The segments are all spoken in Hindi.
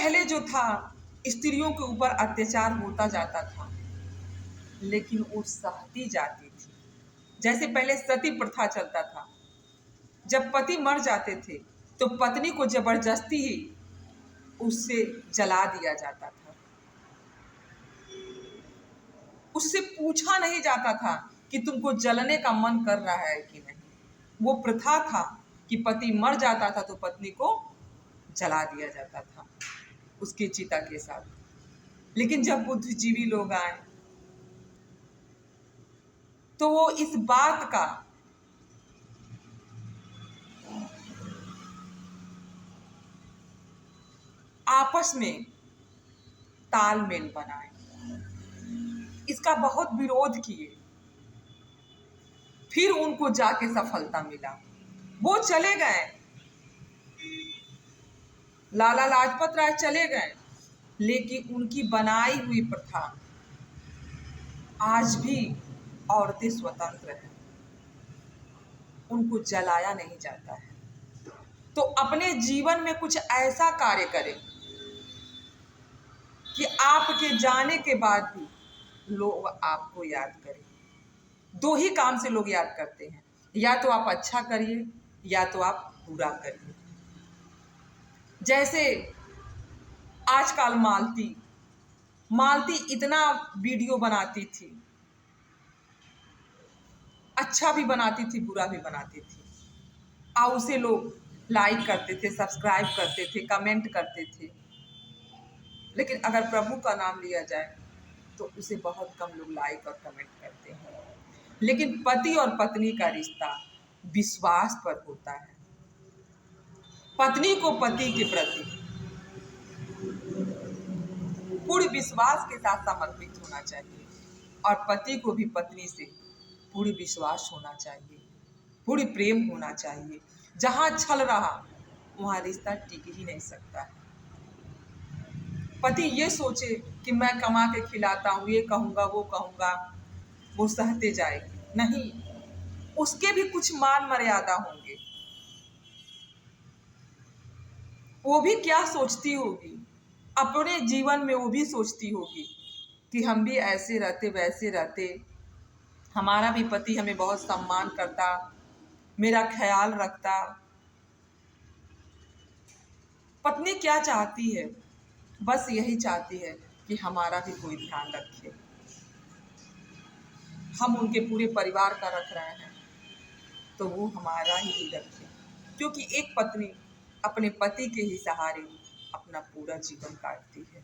पहले जो था स्त्रियों के ऊपर अत्याचार होता जाता था, लेकिन वो सहती जाती थी। जैसे पहले सती प्रथा चलता था, जब पति मर जाते थे तो पत्नी को जबरदस्ती ही उससे जला दिया जाता था। उससे पूछा नहीं जाता था कि तुमको जलने का मन कर रहा है कि नहीं। वो प्रथा था कि पति मर जाता था तो पत्नी को जला दिया जाता था उसकी चिता के साथ। लेकिन जब बुद्धिजीवी लोग आए तो वो इस बात का आपस में तालमेल बनाए, इसका बहुत विरोध किए, फिर उनको जाके सफलता मिला। वो चले गए, लाला लाजपत राय चले गए, लेकिन उनकी बनाई हुई प्रथा आज भी औरतें स्वतंत्र हैं, उनको जलाया नहीं जाता है। तो अपने जीवन में कुछ ऐसा कार्य करें कि आपके जाने के बाद भी लोग आपको याद करें। दो ही काम से लोग याद करते हैं, या तो आप अच्छा करिए या तो आप बुरा करिए। जैसे आजकल मालती इतना वीडियो बनाती थी, अच्छा भी बनाती थी बुरा भी बनाती थी, और उसे लोग लाइक करते थे, सब्सक्राइब करते थे, कमेंट करते थे। लेकिन अगर प्रभु का नाम लिया जाए तो उसे बहुत कम लोग लाइक और कमेंट करते हैं। लेकिन पति और पत्नी का रिश्ता विश्वास पर होता है। पत्नी को पति के प्रति पूर्ण विश्वास के साथ समर्पित होना चाहिए और पति को भी पत्नी से पूर्ण विश्वास होना चाहिए, पूर्ण प्रेम होना चाहिए। जहां छल रहा वहां रिश्ता टिक ही नहीं सकता है। पति ये सोचे कि मैं कमा के खिलाता हूँ, ये कहूँगा वो कहूँगा, वो सहते जाएगी, नहीं, उसके भी कुछ मान मर्यादा होंगे। वो भी क्या सोचती होगी, अपने जीवन में वो भी सोचती होगी कि हम भी ऐसे रहते वैसे रहते, हमारा भी पति हमें बहुत सम्मान करता, मेरा ख्याल रखता। पत्नी क्या चाहती है, बस यही चाहती है कि हमारा भी कोई ध्यान रखे। हम उनके पूरे परिवार का रख रहे हैं तो वो हमारा ही रखे, क्योंकि एक पत्नी अपने पति के ही सहारे अपना पूरा जीवन काटती है।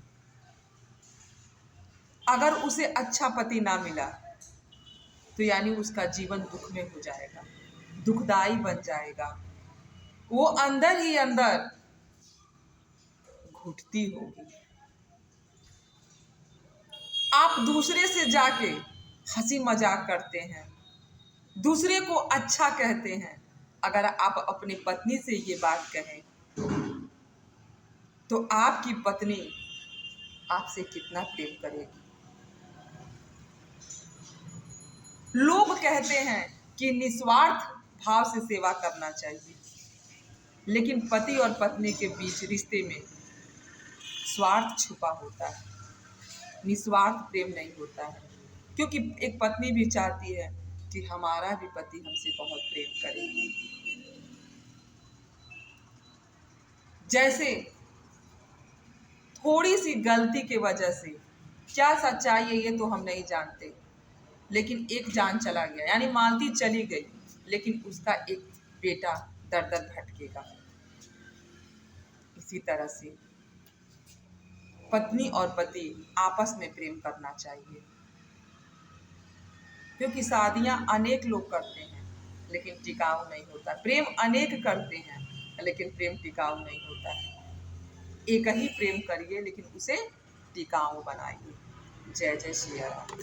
अगर उसे अच्छा पति ना मिला तो यानी उसका जीवन दुख में हो जाएगा, दुखदाई बन जाएगा। वो अंदर ही अंदर घुटती होगी। आप दूसरे से जाके हंसी मजाक करते हैं, दूसरे को अच्छा कहते हैं। अगर आप अपनी पत्नी से ये बात कहें तो आपकी पत्नी आपसे कितना प्रेम करेगी। लोग कहते हैं कि निस्वार्थ भाव से सेवा करना चाहिए, लेकिन पति और पत्नी के बीच रिश्ते में स्वार्थ छुपा होता है, निस्वार्थ प्रेम नहीं होता है। क्योंकि एक पत्नी भी चाहती है कि हमारा भी पति हमसे बहुत प्रेम करे। जैसे थोड़ी सी गलती के वजह से, क्या सच्चाई है ये तो हम नहीं जानते, लेकिन एक जान चला गया, यानी मालती चली गई, लेकिन उसका एक बेटा दर दर भटकेगा। इसी तरह से पत्नी और पति आपस में प्रेम करना चाहिए, क्योंकि शादियां अनेक लोग करते हैं लेकिन टिकाऊ नहीं होता। प्रेम अनेक करते हैं लेकिन प्रेम टिकाऊ नहीं होता है। एक ही प्रेम करिए लेकिन उसे टिकाऊ बनाइए। जय जय श्री राम।